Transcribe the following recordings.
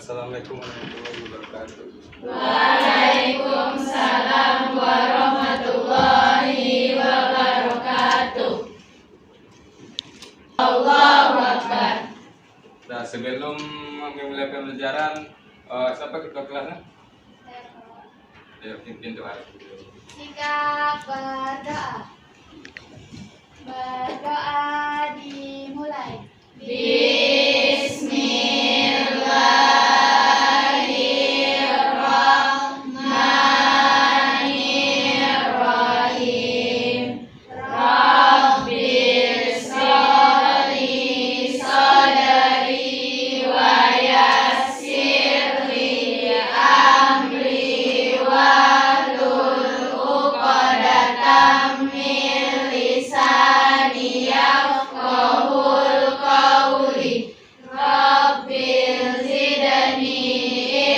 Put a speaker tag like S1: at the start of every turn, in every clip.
S1: Assalamualaikum warahmatullahi wabarakatuh.
S2: Waalaikumsalam warahmatullahi wabarakatuh. Allahu Akbar.
S1: Nah, sebelum memulai pembelajaran, siapa ketua kelasnya? Ya, pimpin doa.
S2: Sikap berdoa. Berdoa dimulai. Bismillahirrahmanirrahim. Rabbil sholli sadri wa yassir li amri wahlul uqdatam min lisani yafqahul qawli. Rabbil zidni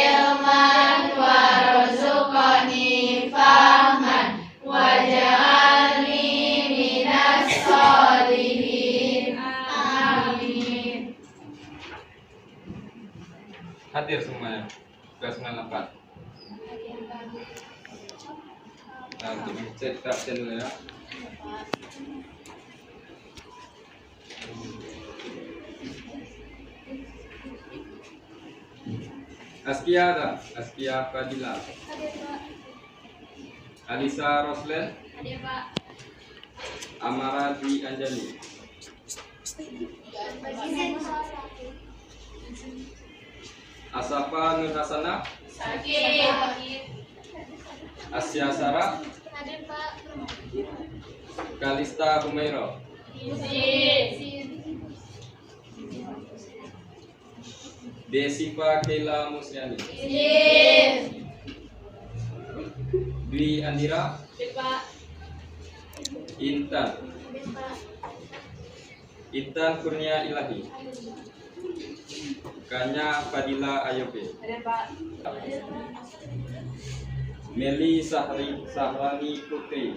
S2: ilman warzuqni fahman waj'alni minas sholihin. Amin.
S1: Hadir semuanya. Kelas 94. Nah, untuk mengecek absen dulu ya. Askia ada? Askia Fadila. Alisa Roslen.
S2: Hadir, Pak.
S1: Amara Dwi Anjali. Asafa Nur Hasana.
S2: Sakit.
S1: Asya Sarah.
S2: Hadir, Pak.
S1: Kalista Humairo.
S2: Izin.
S1: Desiva Kela Musliani.
S2: Izin.
S1: Dwi Andira.
S2: Hadir, Pak.
S1: Intan.
S2: Hadir, Pak.
S1: Intan Kurnia Ilahi. Kanya Fadila Ayobe.
S2: Hadir, Pak.
S1: Meli Sahrani Putri.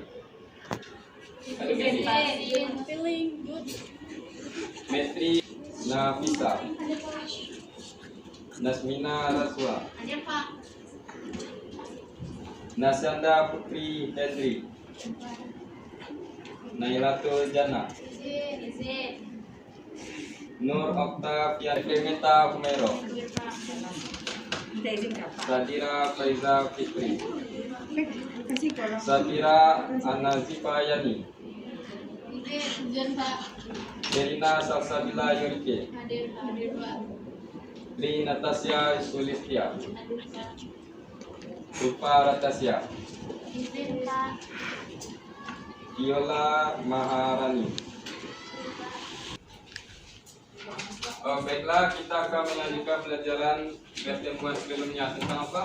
S1: Halo Meli.
S2: Feeling good.
S1: Metri Nafisa.
S2: Hadir, Pak.
S1: Nasmina Raswa.
S2: Hadir, Pak.
S1: Nasyanda Putri Hendri. Nailatul Jana.
S2: Izin.
S1: Nur Oktavia Clementa Humero.
S2: Hadir, Pak.
S1: Sadira Faiza Fitri. Sabira Anazifa Yani.
S2: Izin, Pak.
S1: Serina Salsabila Yurike.
S2: Hadir, Pak.
S1: Li Natasya Sulistia.
S2: Hadir, Pak.
S1: Rupa Ratasya.
S2: Izin, Pak.
S1: Viola Maharani. Baiklah, kita akan melanjutkan pelajaran pertemuan sebelumnya tentang apa?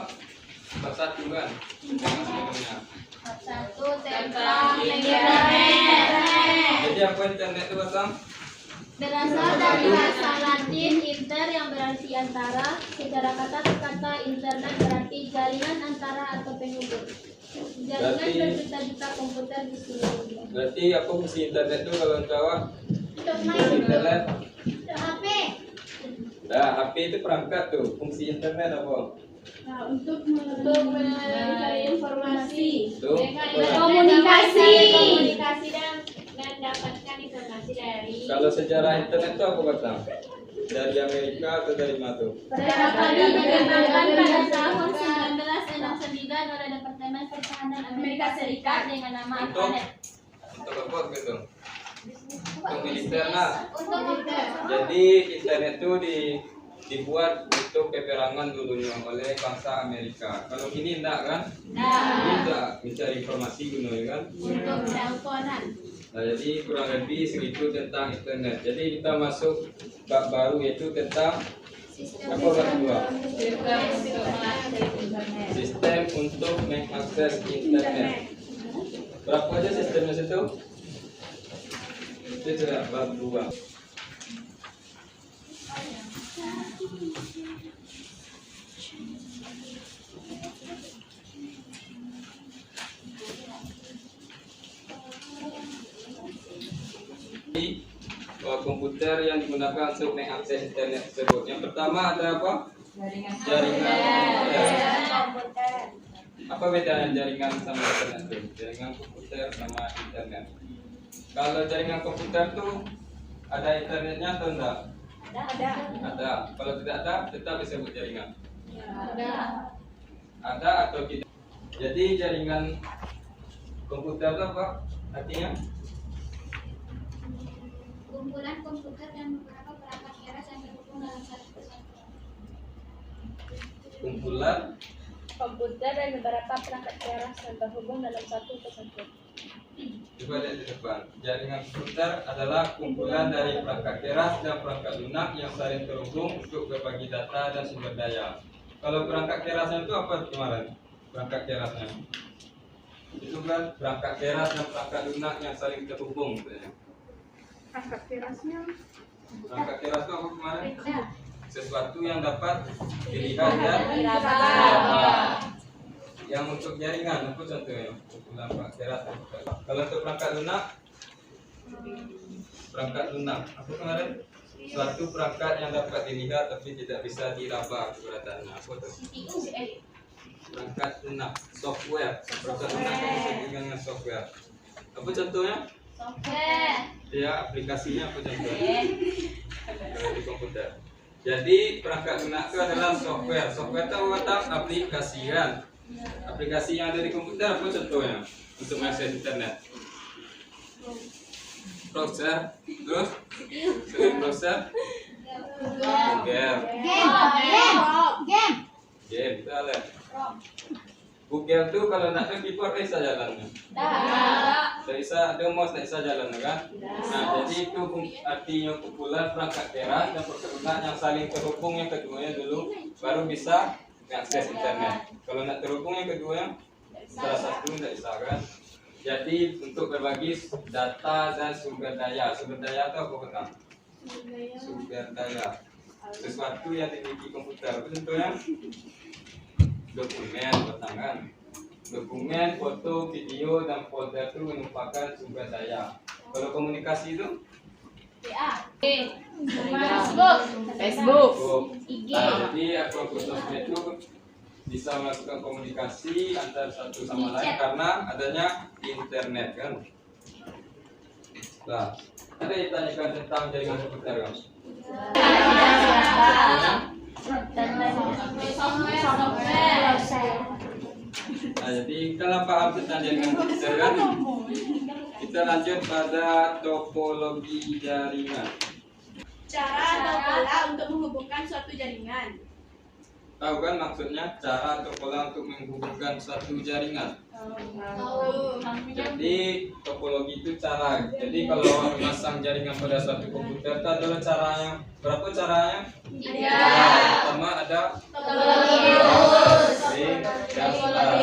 S1: Bab 1 kan? Pertemuan sebelumnya.
S2: Bab 1 tentang internet.
S1: Jadi apa internet itu, Basam?
S2: Berasal dari bahasa Latin inter yang berarti antara. Secara kata internet berarti jaringan antara atau penghubung. Jaringan
S1: Berarti-
S2: berjuta-juta komputer di seluruh dunia.
S1: Berarti apa fungsi internet itu kalau jawab?
S2: Untuk main,
S1: Internet.
S2: untuk HP.
S1: Nah, HP itu perangkat tuh. Fungsi internet apa?
S2: Nah, untuk mencari informasi,
S1: Tuh.
S2: komunikasi dan mendapatkan informasi dari.
S1: Kalau sejarah internet itu apa, Basam? Dari Amerika atau dari mana tuh?
S2: Pertama kali dikembangkan pada tahun 1969 oleh Departemen Pertahanan Amerika Serikat dengan nama
S1: Untuk
S2: ARPANET.
S1: untuk apa gitu? Untuk militer lah.
S2: Untuk militer.
S1: Jadi internet itu dibuat untuk peperangan dulunya oleh bangsa Amerika. Kalau ini enggak kan? Ini enggak mencari informasi guna ya kan?
S2: Untuk teleponan.
S1: Nah, jadi kurang lebih segitu tentang internet. Jadi kita masuk bab baru yaitu tentang apa bab kedua? Sistem untuk mengakses internet. Berapa aja sistemnya situ? Itu sudah bab 2. Komputer yang digunakan untuk mengakses internet tersebut. Yang pertama ada apa? Jaringan komputer. Apa bedanya jaringan sama internet tuh? Jaringan komputer sama internet. Kalau jaringan komputer tuh ada internetnya atau enggak? Ada. Kalau tidak ada, tetap disebut jaringan. Ada atau tidak? Jadi jaringan komputer itu apa artinya?
S2: Kumpulan komputer dan beberapa perangkat keras yang terhubung dalam satu kesatuan.
S1: Kumpulan
S2: Komputer dan beberapa perangkat keras yang terhubung dalam satu kesatuan.
S1: coba lihat di depan. Jaringan komputer adalah kumpulan dari perangkat keras dan perangkat lunak yang saling terhubung untuk berbagi data dan sumber daya. Kalau perangkat kerasnya itu apa kemarin? Perangkat kerasnya itu kan perangkat keras dan perangkat lunak yang saling terhubung.
S3: Perangkat kerasnya
S1: Perangkat keras itu apa kemarin? Sesuatu yang dapat dilihat dan
S2: Diraba.
S1: diraba. Yang untuk jaringan apa contohnya? Kumpulan perangkat keras. Kalau untuk perangkat lunak apa kemarin? Suatu perangkat yang dapat dilihat tapi tidak bisa diraba keberatannya. Apa tuh? Perangkat lunak, software. Perangkat lunak kan bisa dengan software. Apa contohnya?
S2: Software.
S1: Ya, aplikasinya apa contohnya? Kalau di komputer. Jadi perangkat lunak itu adalah software. Software itu apa? Aplikasi kan. Aplikasi yang ada di komputer apa contohnya? Untuk mengakses internet. Browser, terus selain browser, Google, game, kita lihat. Google tuh kalau nak ke keyboard bisa jalannya. Tak bisa ada mouse, tak bisa jalan kan? Nah, jadi itu artinya kumpulan perangkat keras dan perangkat lunak yang saling terhubung yang keduanya dulu baru bisa mengakses internet. Kalau nak terhubung yang kedua salah satu tidak bisa kan? Jadi untuk berbagi data dan sumber daya. Sumber daya itu apa kata? Sumber daya. Sesuatu yang dimiliki komputer. Contohnya dokumen batangan. Dokumen, foto, video, dan folder itu merupakan sumber daya. Kalau komunikasi itu?
S3: Facebook.
S2: IG.
S1: Nah, jadi akun sosmed itu bisa melakukan komunikasi antar satu sama lain karena adanya internet kan. Nah, ada yang ditanyakan tentang jaringan komputer kan? Nah, jadi kalau paham tentang jaringan komputer kan, kita lanjut pada topologi jaringan.
S3: Cara atau pola untuk menghubungkan suatu jaringan.
S1: Tahu kan maksudnya cara atau pola untuk menghubungkan suatu jaringan? Jadi topologi itu cara. Jadi kalau memasang jaringan pada suatu komputer itu adalah caranya. Berapa caranya? Pertama ada ring dan star.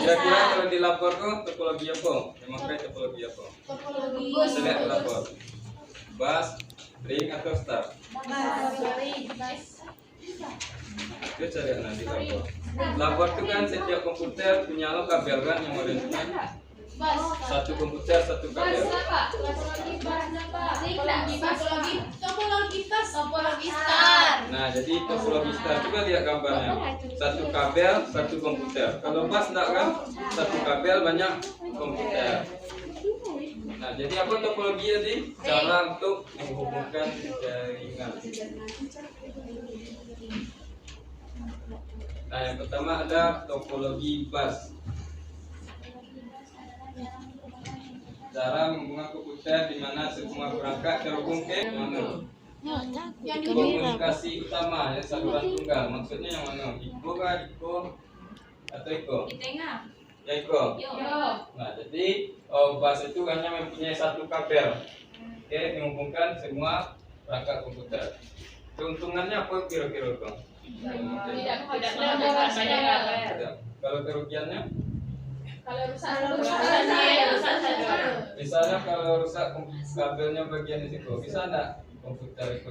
S1: Kira-kira kalau di lapor kok topologi apa? Memang kayak topologi apa? Saya lihat di lapor. Bus, ring atau star? Kita cari nanti lapor. Lapor itu kan setiap komputer punya lo kabel kan yang orientasikan satu komputer satu kabel.
S3: Topologi star.
S1: Nah jadi topologi star coba lihat gambarnya. Satu kabel satu komputer. Kalau pas enggak kan satu kabel banyak komputer. Nah jadi apa topologi tadi? Cara untuk menghubungkan jaringan. Nah yang pertama ada topologi bus. Cara menghubungkan komputer di mana semua perangkat terhubung ke mana? Komunikasi utama ya saluran tunggal. Maksudnya yang mana? Iko kah? Iko atau Iko? Ya Iko. Nah jadi bus itu hanya mempunyai satu kabel. Oke, menghubungkan semua perangkat komputer. Keuntungannya apa kira-kira Bang? Kalau kerugiannya? Misalnya kalau rusak kabelnya bagian di situ, bisa enggak komputer itu?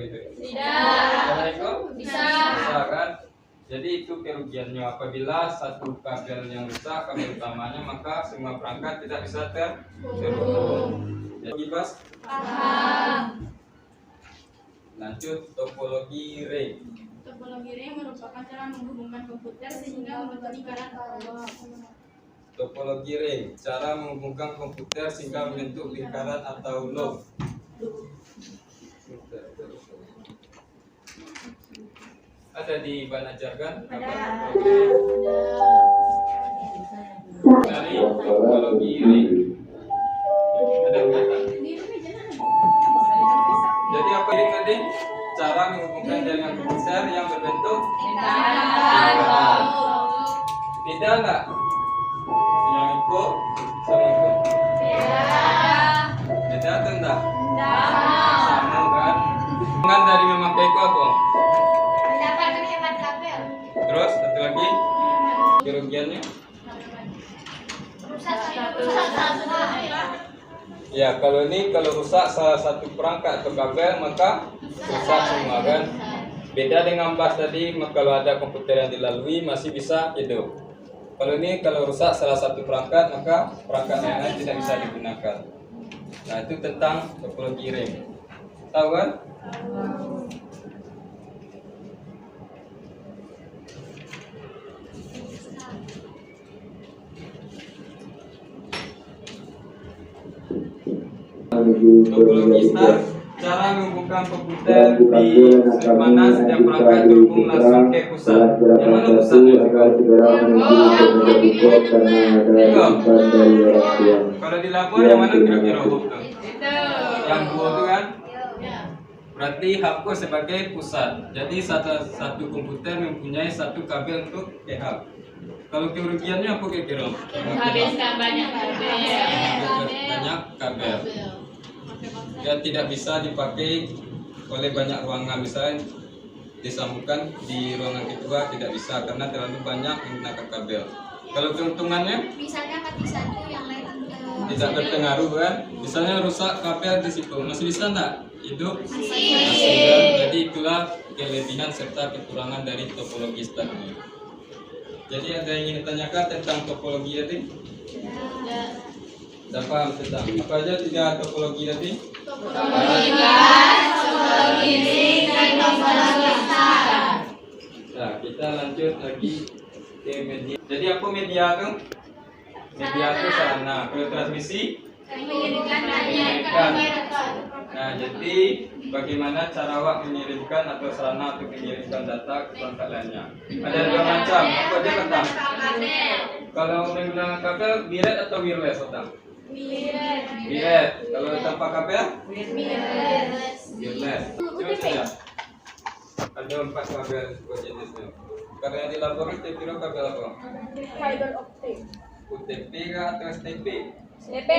S1: Kalau itu bisa kan? Jadi itu kerugiannya apabila satu kabel yang rusak, kabel utamanya, maka semua perangkat tidak bisa terhubung. Jadi bas? Lanjut topologi ring.
S3: Topologi ring merupakan cara menghubungkan komputer sehingga membentuk lingkaran atau
S1: Topologi ring, cara menghubungkan komputer sehingga membentuk lingkaran atau loop. Ada di Bana Jargon? Dari topologi ring. Ada kata. Jadi apa ini tadi? Cara menghubungkan jaringan komputer yang berbentuk lingkaran. Beda enggak? Yang itu sama itu? Beda atau enggak? Sama kan? Hubungan dari memakai itu apa?
S3: mendapatkan hemat kabel.
S1: Terus satu lagi kerugiannya? Ya, kalau rusak salah satu perangkat atau kabel maka rusak semua kan. Beda dengan bus tadi, kalau ada komputer yang dilalui masih bisa hidup. Kalau rusak salah satu perangkat maka perangkat yang lain tidak bisa digunakan. Nah, itu tentang topologi ring. Tahu kan? Topologi start, cara menghubungkan komputer di mana setiap perangkat terhubung langsung ke pusat. Yang mana pusatnya? Kalau di lapor yang mana kira-kira hubung? Yang dua itu kan? Berarti hub sebagai pusat. Jadi satu komputer mempunyai satu kabel untuk ke hub. Kalau kerugiannya apa kira-kira?
S2: Menghabiskan banyak kabel.
S1: Banyak kabel. Dan tidak bisa dipakai oleh banyak ruangan, misalnya disambungkan di ruangan kedua tidak bisa karena terlalu banyak menggunakan kabel. Kalau keuntungannya
S3: Misalnya mati satu yang lain
S1: tidak berpengaruh kan? Misalnya rusak kabel di situ masih bisa enggak hidup? Masih kan? Jadi itulah kelebihan serta kekurangan dari topologi start ini. Jadi ada yang ingin ditanyakan tentang topologi tadi? Tidak paham tentang apa aja tiga topologi tadi?
S2: Topologi gas, topologi ring, dan topologi start.
S1: Nah, kita lanjut lagi ke media. Jadi apa media tuh? Media itu sarana. Kalau transmisi? Mengirimkan. Nah, jadi bagaimana cara awak mengirimkan atau sarana untuk mengirimkan data ke perangkat lainnya? Ada dua macam. Apa aja tentang? Kalau menggunakan kabel, wired atau wireless tentang? Wired. Kalau tanpa kabel? Wireless. Coba saja. Ada 4 kabel jenisnya. Kalau yang di laboratorium kira kabel apa?
S3: fiber optik.
S1: UTP kah atau STP?
S3: STP.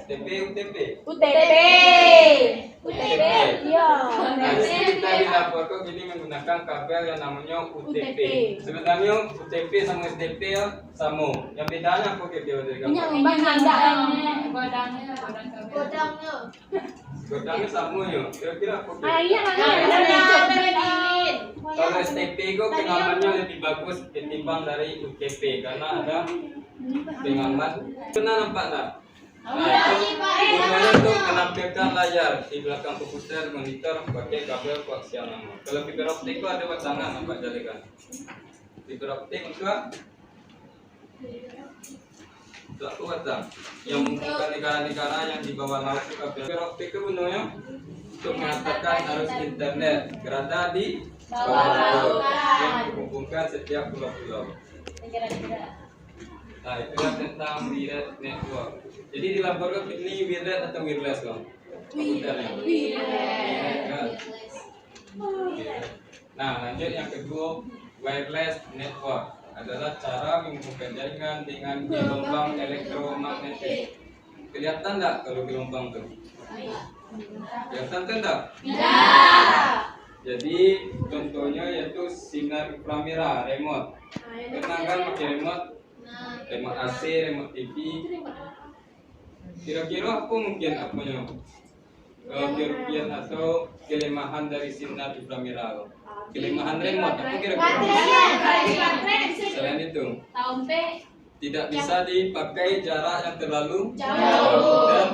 S1: STP, UTP.
S3: UTP.
S1: UTP.
S3: Iya.
S1: Nah, di sini kita di laboratorium ini menggunakan kabel yang namanya UTP. Sebenarnya UTP sama STP ya sama. Yang bedanya apa kira-kira dari kabel? Godangnya sama ya. Kira-kira apa? Kalau STP itu pengamannya lebih bagus ketimbang dari UTP karena ada pengaman. Pernah nampak tak? Nah, itu gunanya untuk menampilkan layar di belakang komputer monitor pakai kabel koaksial lama. Kalau fiber optik itu ada pasangan nampak jadi kan? Fiber optik untuk aku kata yang menghubungkan negara-negara yang di bawah laut itu kabel. Fiber optik itu gunanya untuk mengantarkan arus internet berada di bawah laut yang menghubungkan setiap pulau-pulau. Nah, itulah tentang wired network. Jadi di laboratorium ini wired atau wireless loh? Komputernya. Wired kan? Nah, lanjut yang kedua, wireless network adalah cara menghubungkan jaringan dengan gelombang elektromagnetik. Kelihatan enggak kalau gelombang tuh? Kelihatan enggak? Jadi contohnya yaitu sinar inframerah, remote. Pernah kan pakai remote? Remote AC, remote TV. Kira-kira apa mungkin apanya? Kerugian atau kelemahan dari sinar inframerah? Kelemahan remote apa kira-kira? Selain itu, tidak bisa dipakai jarak yang terlalu jauh. Dan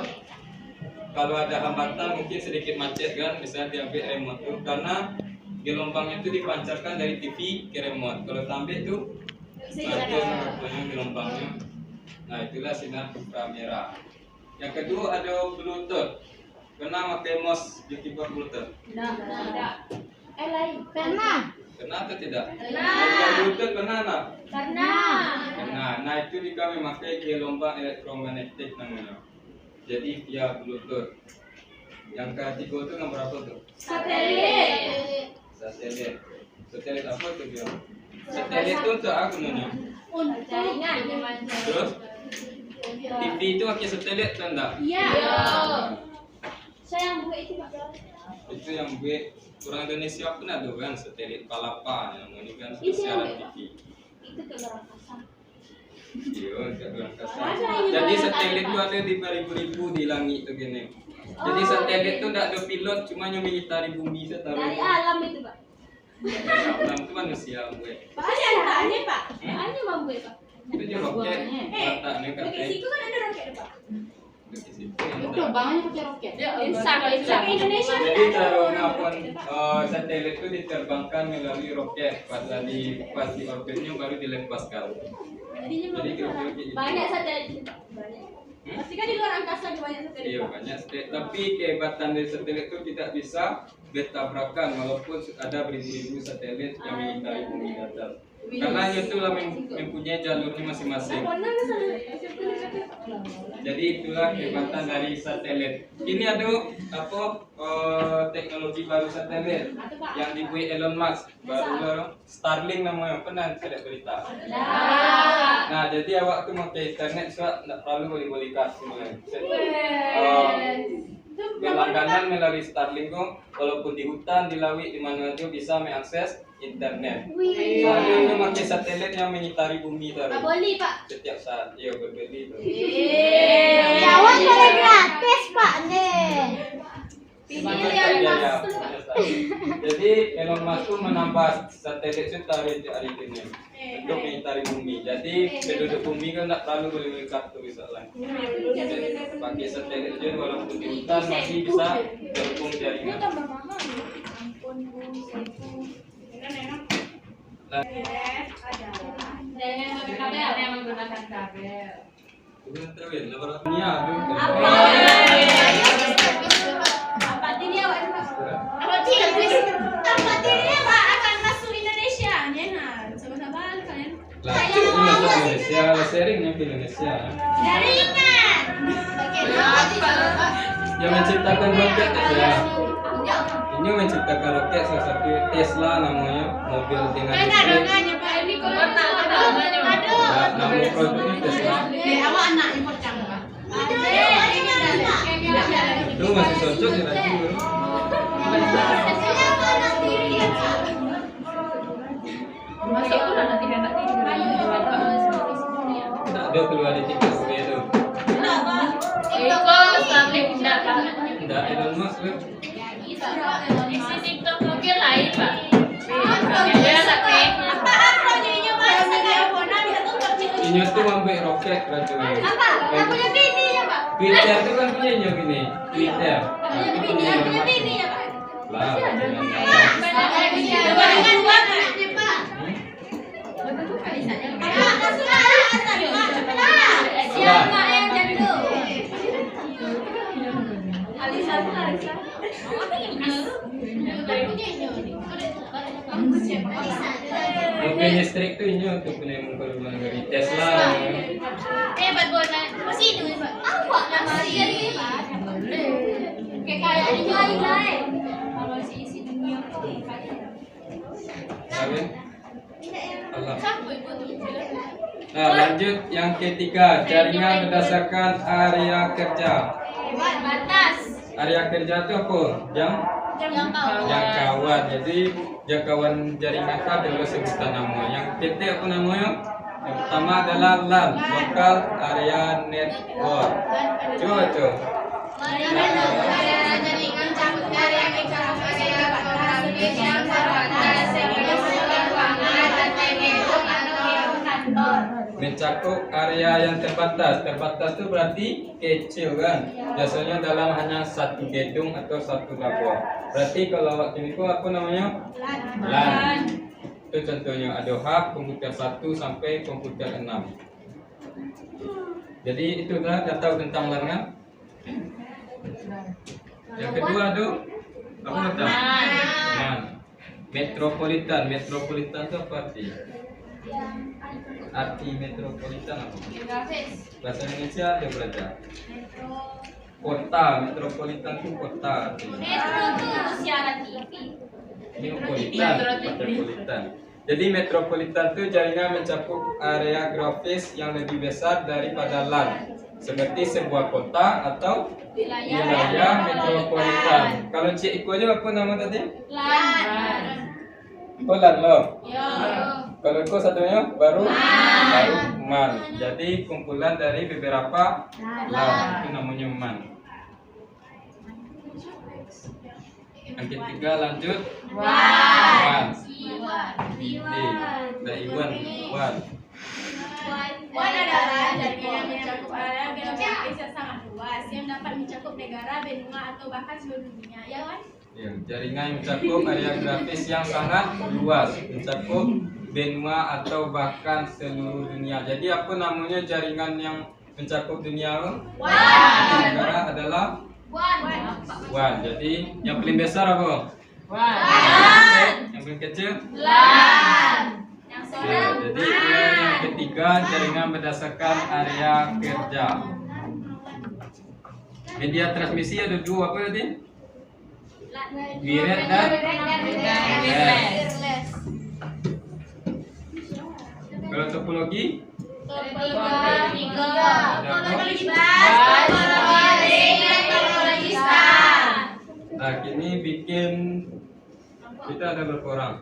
S1: kalau ada hambatan mungkin sedikit macet kan, bisa diambil remote itu karena gelombangnya itu dipancarkan dari TV ke remote. Kalau tampil itu gelombangnya. Nah, itulah sinar inframerah. Yang kedua ada Bluetooth. Pernah pakai mouse di keyboard Bluetooth?
S2: Lain. Pernah.
S1: Pernah atau tidak?
S2: Pernah.
S1: Pakai Bluetooth pernah nak?
S2: Pernah.
S1: Nah, itu juga memakai gelombang elektromagnetik namanya. Jadi via Bluetooth. Yang ketiga itu nomor apa tuh?
S2: Satelit.
S1: Satelit apa tuh dia? Satelit itu untuk apa namanya?
S2: Untuk jaringan.
S1: Terus TV itu pakai satelit kan enggak?
S2: Iya. Saya yang buat itu Pak.
S1: Itu yang buat orang Indonesia pun ada kan satelit palapa yang ini kan
S2: Itu yang
S1: siaran
S2: buat.
S1: TV.
S2: Itu ke luar angkasa.
S1: Iya, ke luar angkasa. Jadi satelit itu ada di beribu-ribu di langit tuh gini. Jadi satelit itu tidak ada pilot, cuma yang mengitari bumi saja.
S2: Dari alam itu Pak.
S1: Alam itu manusia buat.
S3: Pak, ada Pak.
S2: Hanya mau buat Pak.
S1: Itu juga roket. Letaknya
S3: Pakai
S1: katanya.
S3: situ kan ada roket Pak.
S1: Di situ.
S4: Itu banyak pakai roket.
S3: Pakai Indonesia.
S1: Jadi cara mengapa satelit itu diterbangkan melalui roket, pas di orbitnya baru dilepaskan. Jadi kira-kira gitu.
S2: Banyak satelit itu Pak. Banyak.
S3: Pasti kan di luar angkasa ada banyak satelit.
S1: Iya banyak satelit. Tapi kehebatan dari satelit itu tidak bisa bertabrakan walaupun ada beribu-ribu satelit yang mengitari bumi datar. Karena itu lah mempunyai jalurnya masing-masing. Jadi itulah kehebatan dari satelit. Ini ada teknologi baru satelit yang dibuat Elon Musk. Baru Starlink namanya. Pernah tidak berita? Nah, jadi awak tu pakai internet so tak perlu boleh kasih berlangganan melalui Starlink tu, walaupun di hutan, di laut, di mana saja bisa mengakses internet. Soalnya itu pakai satelit yang mengitari bumi
S2: Pak
S1: terus.
S2: boleh Pak.
S1: Setiap saat, iya berbeli tu.
S2: Jawab boleh gratis Pak deh.
S1: Jadi Elon Musk tu menambah satelit itu hari ini untuk mengitari bumi. Jadi penduduk bumi kan tak perlu beli kartu bisa lah. Jadi pakai satelit je walaupun di hutan masih bisa terhubung jaringan.
S4: Dengan menggunakan kabel.
S1: Kemudian terwin, lepas ni ada.
S3: Apa dia Pak? Apa dia Pak akan masuk Indonesia? Nah, sama-sama kalian.
S1: Lacu masuk Indonesia, sharingnya ke Indonesia.
S3: Jaringan.
S1: Yang menciptakan roket ya. Ini menciptakan roket salah satu Tesla namanya, mobil dengan listrik.
S3: Pak, ini
S1: Nama produknya Tesla.
S3: awak anak impor Pak.
S1: Itu masih cocok ya lagi.
S4: Masuk pun nanti
S1: Tidak ada keluar di TikTok itu.
S4: Itu Starlink tidak Pak.
S1: Tidak Elon Musk kan.
S4: Isi TikTok mungkin lain Pak. Ada tapi
S1: Ini tuh ambil roket racunnya.
S3: Yang punya bini ya Pak.
S1: Twitter itu kan punya gini. Twitter. Itu punya
S3: Yang
S1: Elon
S3: punya
S1: Musk.
S3: bini ya Pak.
S1: Lah.
S3: Dengan buat Pak. Siapa yang jatuh? Alisa.
S1: Mobil listrik tuh ini untuk penemukan dari Tesla.
S3: Buat bola. Masih itu Pak. Awak nama dia ini Pak. Kayak ini lain. Kalau isi dunia kok
S1: Kawin. Allah.
S3: Siapa ibu tuh?
S1: Nah, lanjut yang ketiga, jaringan berdasarkan area kerja.
S3: Batas.
S1: Area kerja itu apa? Jangkauan. Jadi jangkauan jaringan itu adalah sebutan nama. Yang PT apa namanya? Yang pertama adalah LAN, Local Area Network. Coba.
S3: Jaringan campur area yang kantor.
S1: mencakup area yang terbatas. Terbatas itu berarti kecil kan? Biasanya dalam hanya satu gedung atau satu labor. Berarti kalau waktu itu apa namanya? LAN. Itu contohnya ada hub komputer 1 sampai komputer 6. Jadi itu dah tahu tentang LAN kan? Yang kedua tuh apa kata? LAN. Metropolitan. Metropolitan itu apa arti? Arti metropolitan apa? Bahasa Indonesia ada berapa? Kota. Metropolitan itu kota.
S3: Metro tuh siaran TV.
S1: Metropolitan. Jadi metropolitan itu jaringan mencakup area geografis yang lebih besar daripada LAN, seperti sebuah kota atau wilayah metropolitan. Kalau Cik Iko aja apa nama tadi?
S3: LAN.
S1: Oh, LAN loh.
S3: Yo.
S1: Kalau Iko satunya baru MAN. Jadi kumpulan dari beberapa LAN itu namanya MAN. Yang ketiga lanjut WAN. Dari WAN.
S3: WAN adalah jaringan yang mencakup area geografis yang sangat luas yang dapat mencakup negara, benua atau bahkan seluruh dunia. Ya, Wan?
S1: Ya, jaringan yang mencakup area geografis yang sangat luas, mencakup benua atau bahkan seluruh dunia. Jadi apa namanya jaringan yang mencakup dunia? Negara adalah WAN. Jadi yang paling besar apa? WAN. Yang paling kecil?
S3: LAN.
S1: Ya, jadi yang ketiga jaringan berdasarkan area kerja. Media transmisi ada dua apa tadi? Wireless dan wireless. Kalau topologi? Nah, kini bikin kita ada berapa orang?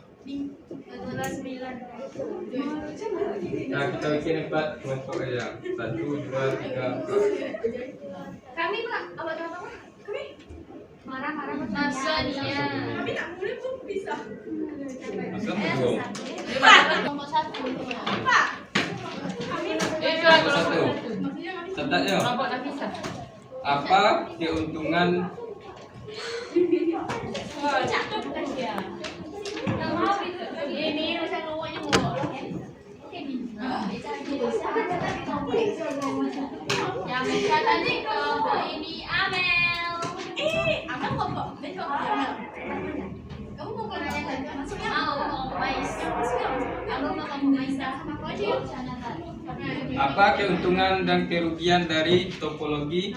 S1: Nah, kita bikin 4 kelompok aja. 1, 2, 3, 4.
S3: Kami Pak, apa? Kami marah-marah
S2: Masa dia.
S3: Kami tak boleh pun bisa.
S1: Masa belum?
S2: Kelompok 1.
S3: Pak. Kami
S1: Kelompok 1. Catat ya.
S4: Kelompok Nafisa.
S1: Apa keuntungan
S3: ini bisa ngomongnya mau.
S2: Yang bisa tadi kelompok ini Amel.
S3: Amel kelompok. Amel. Kamu mau kelompok masuknya?
S2: Mau kelompok Mais. Aku mau kelompok Mais sama aku aja.
S1: apa keuntungan dan kerugian dari topologi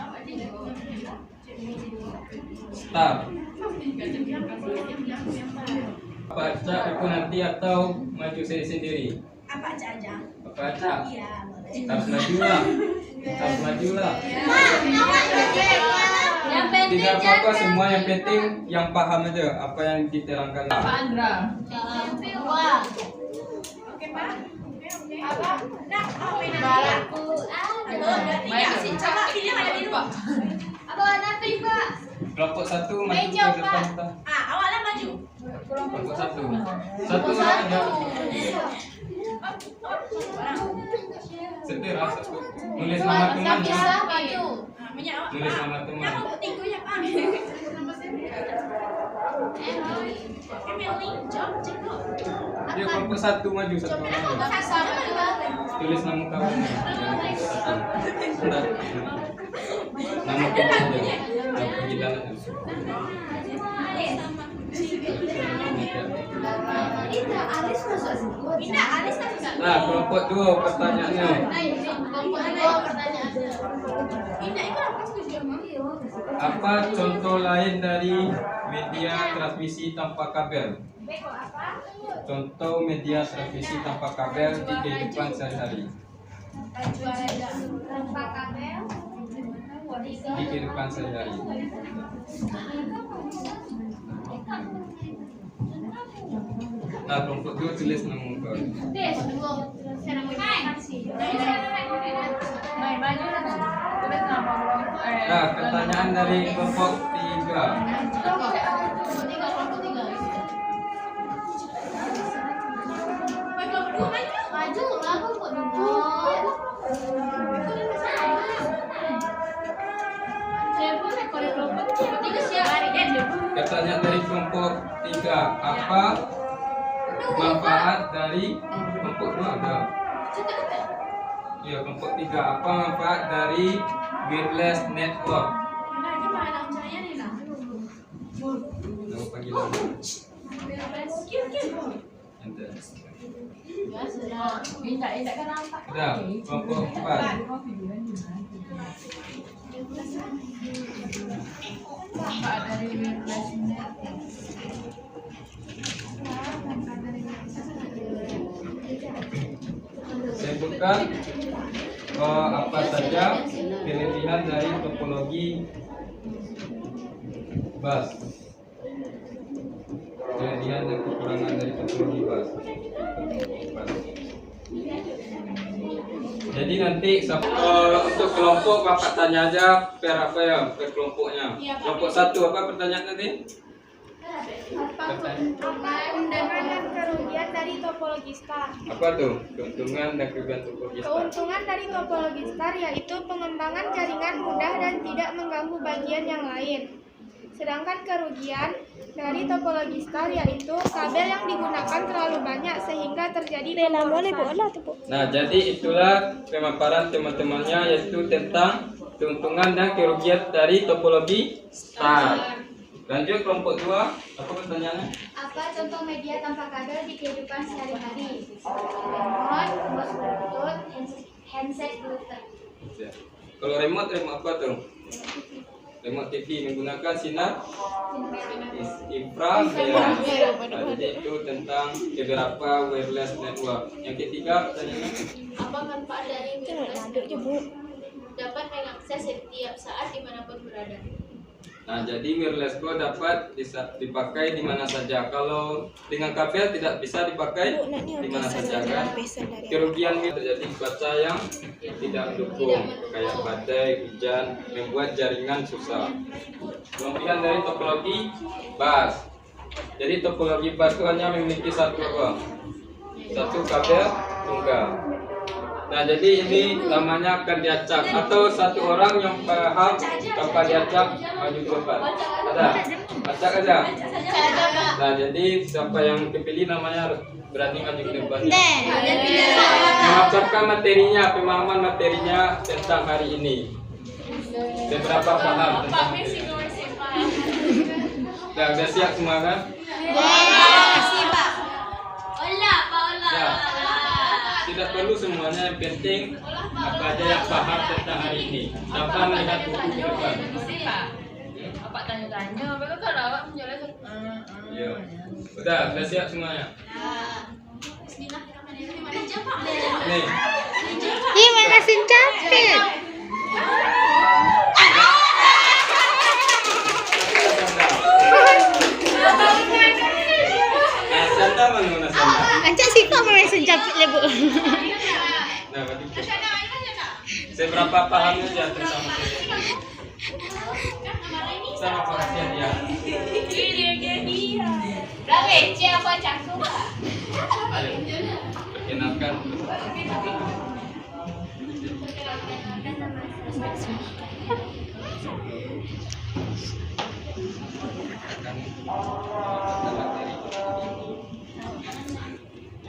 S1: star? Baca aku nanti atau maju sendiri?
S3: Apa aja?
S1: Apa aja?
S3: Iya, boleh.
S1: Harus maju lah. Harus maju lah.
S2: Yang penting
S1: Tidak apa-apa, semua yang penting yang paham aja apa yang diterangkan.
S4: Pak Andra.
S2: Wah.
S3: Oke, Pak. Oke. Apa? Nah, apa ini?
S2: Balaku
S3: Baik, sih. Coba ini ada di luar.
S2: Apa warna pink, Pak?
S1: Kelompok 1 maju ke
S2: Meja,
S1: depan
S2: Pak.
S1: kita.
S3: Awalnya maju.
S1: Kelompok 1. Satu orang aja. Setir satu. Nulis nama teman.
S2: Bisa maju.
S3: Minyak awak.
S1: Nulis nama teman.
S3: Yang kelompok 3 ya, Pak. Emily, jom cekok.
S1: Dia kelompok 1 maju satu orang aja. Tulis nama kamu. Sebentar. Nama kita aja. Nama panggilan aja.
S3: Tidak, Alis masuk.
S1: Nah, kelompok 2 pertanyaannya.
S3: Tidak, itu apa setuju sama?
S1: Apa contoh lain dari media transmisi tanpa kabel? Contoh media transmisi tanpa kabel di kehidupan sehari-hari.
S2: Tanpa kabel.
S1: Di kehidupan sehari-hari. Nah, kelompok 2 tulis nama kau. Nah, pertanyaan dari kelompok 3.
S2: Maju lah, aku kok dulu.
S1: apa manfaat dari kelompok 2 ada? Ya, kelompok 3 apa manfaat dari wireless network? Nama panggilan. Enter. Sudah, kelompok 4.
S4: Manfaat dari wireless
S1: Sebutkan apa saja kelebihan dari topologi bus. Kelebihan dan kekurangan dari topologi bus. Jadi nanti untuk kelompok Bapak tanya aja per apa ya, per kelompoknya. Kelompok 1 apa pertanyaan nanti?
S3: Keuntungan dan kerugian dari topologi star.
S1: Apa tuh keuntungan dan kerugian topologi star?
S3: Keuntungan dari topologi star yaitu pengembangan jaringan mudah dan tidak mengganggu bagian yang lain. Sedangkan kerugian dari topologi star yaitu kabel yang digunakan terlalu banyak sehingga terjadi pemborosan.
S1: Nah, jadi itulah pemaparan teman-temannya yaitu tentang keuntungan dan kerugian dari topologi star. Lanjut kelompok 2, apa pertanyaannya?
S3: Apa contoh media tanpa kabel di kehidupan sehari-hari? Remote, mouse Bluetooth, handset Bluetooth.
S1: Ya. Kalau remote apa tuh? Remote TV menggunakan sinar inframerah. Nah, jadi itu tentang beberapa wireless network. Yang ketiga pertanyaannya?
S2: Apa manfaat dari wireless? Dapat mengakses setiap saat dimanapun berada.
S1: Nah, jadi wireless go dapat dipakai di mana saja. Kalau dengan kabel tidak bisa dipakai di mana saja kan. Kerugian terjadi cuaca yang tidak mendukung, kayak badai, hujan, membuat jaringan susah. Kelebihan dari topologi bus. Jadi topologi bus itu hanya memiliki satu kabel tunggal. Nah, jadi ini namanya akan diacak atau satu orang yang paham tanpa diacak maju ke depan. Ada? Acak aja. Nah, jadi siapa yang kepilih namanya harus berani maju ke depan. Mengacapkan materinya, pemahaman materinya tentang hari ini. Seberapa paham tentang materinya? Udah siap semua kan? Ya. Tidak perlu semuanya, yang penting apa aja yang paham tentang hari ini tanpa melihat buku ke depan.
S4: Apa tanya-tanya, mereka kan awak menjelaskan.
S1: Iya. Udah siap semuanya. Nih.
S3: Ih, makasih capek.
S1: Sanda mana sanda?
S3: Ancak sih kok makasih capek le, Bu.
S1: Nah, berarti seberapa pahamnya aja tentang materi ini? Sama perhatian dia.
S4: Dah kece apa cakap?
S1: Ayo, perkenalkan.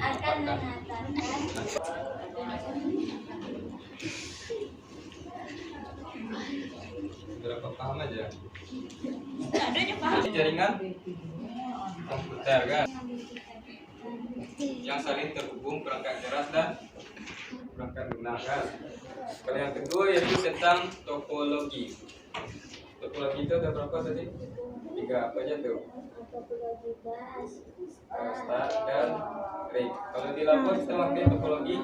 S3: Akan mengatakan
S1: Berapa paham aja? Jaringan komputer kan, yang saling terhubung perangkat keras dan perangkat lunak kan. Kalau yang kedua yaitu tentang topologi. Topologi itu ada berapa tadi? 3 apa aja tuh? Start dan break. Kalau di labor kita pakai topologi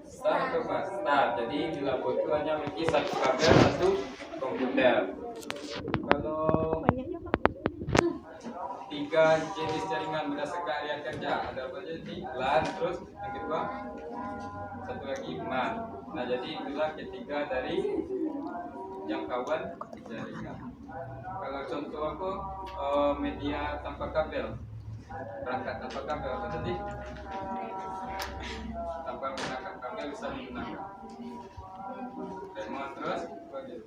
S1: start atau pas? Start. Jadi di labor itu hanya memiliki satu kabel, satu komputer. Kalau 3 jenis jaringan berdasarkan area kerja, ada apa aja sih? LAN, terus yang kedua satu lagi MAN. Nah, jadi itulah ketiga dari jangkauan jaringan. Kalau contoh aku media tanpa kabel, perangkat tanpa kabel apa tadi? Tanpa menggunakan kabel bisa menggunakan remote, terus bagaimana?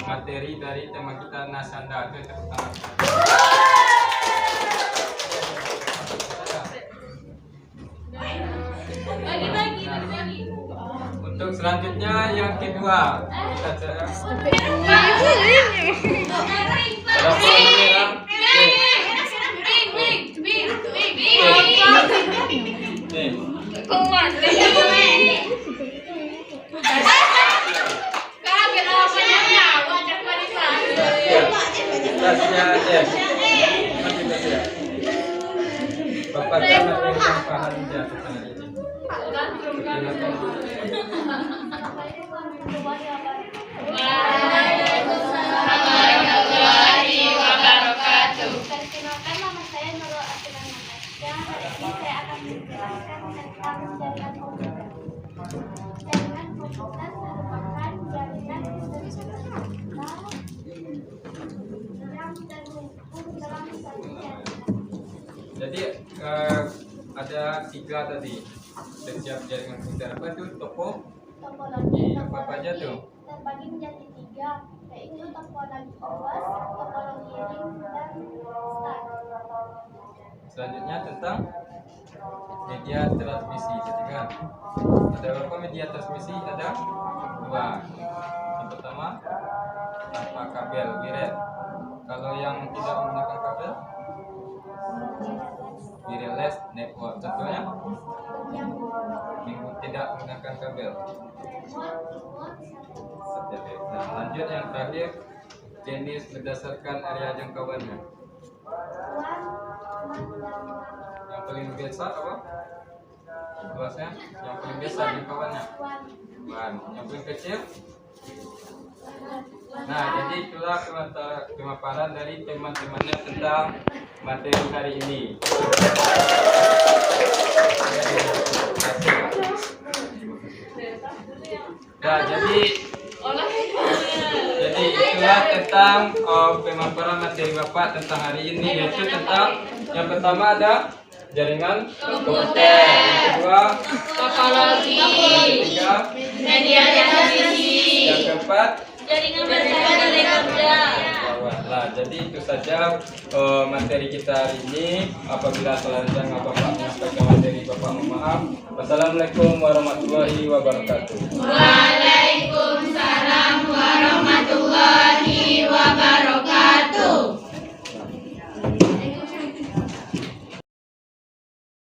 S1: materi dari tema kita Nasanda itu tepuk tangan.
S4: Bagi.
S1: Untuk selanjutnya yang kedua kita cara Bapaknya materi paham jatuh tentang ini.
S2: Perkenalkan, nama saya Nurul Asina Natasha. Hari ini saya akan menjelaskan tentang jaringan komputer. Jaringan komputer merupakan jaringan internet yang terhubung dalam satu jaringan.
S1: Jadi ada 3 tadi setiap jaringan komputer. Apa itu
S2: Topologi
S1: apa aja tuh?
S2: terbagi menjadi 3, yaitu topologi luas, topologi ring, dan star.
S1: Selanjutnya tentang media transmisi. Jadi kan ada berapa media transmisi? Ada 2. Yang pertama tanpa kabel wired. Kalau yang tidak menggunakan kabel wireless network. Contohnya tidak menggunakan kabel. Satelit. Nah, lanjut yang terakhir, jenis berdasarkan area jangkauannya. Yang paling besar apa? Luasnya. Yang paling besar jangkauannya. Yang paling kecil. Nah, jadi itulah pemaparan dari teman-temannya tentang materi hari ini. Nah, jadi itulah tentang pemaparan materi Bapak tentang hari ini, yaitu tentang yang pertama ada jaringan komputer, yang kedua
S4: Topologi.
S1: yang ketiga
S4: Media transmisi.
S1: yang keempat
S4: Jaringan berdasarkan dari kerja.
S1: Nah, jadi itu saja materi kita hari ini. Apabila selanjutnya Bapak menyampaikan materi, Bapak mohon maaf. Wassalamualaikum warahmatullahi wabarakatuh.
S4: Waalaikumsalam warahmatullahi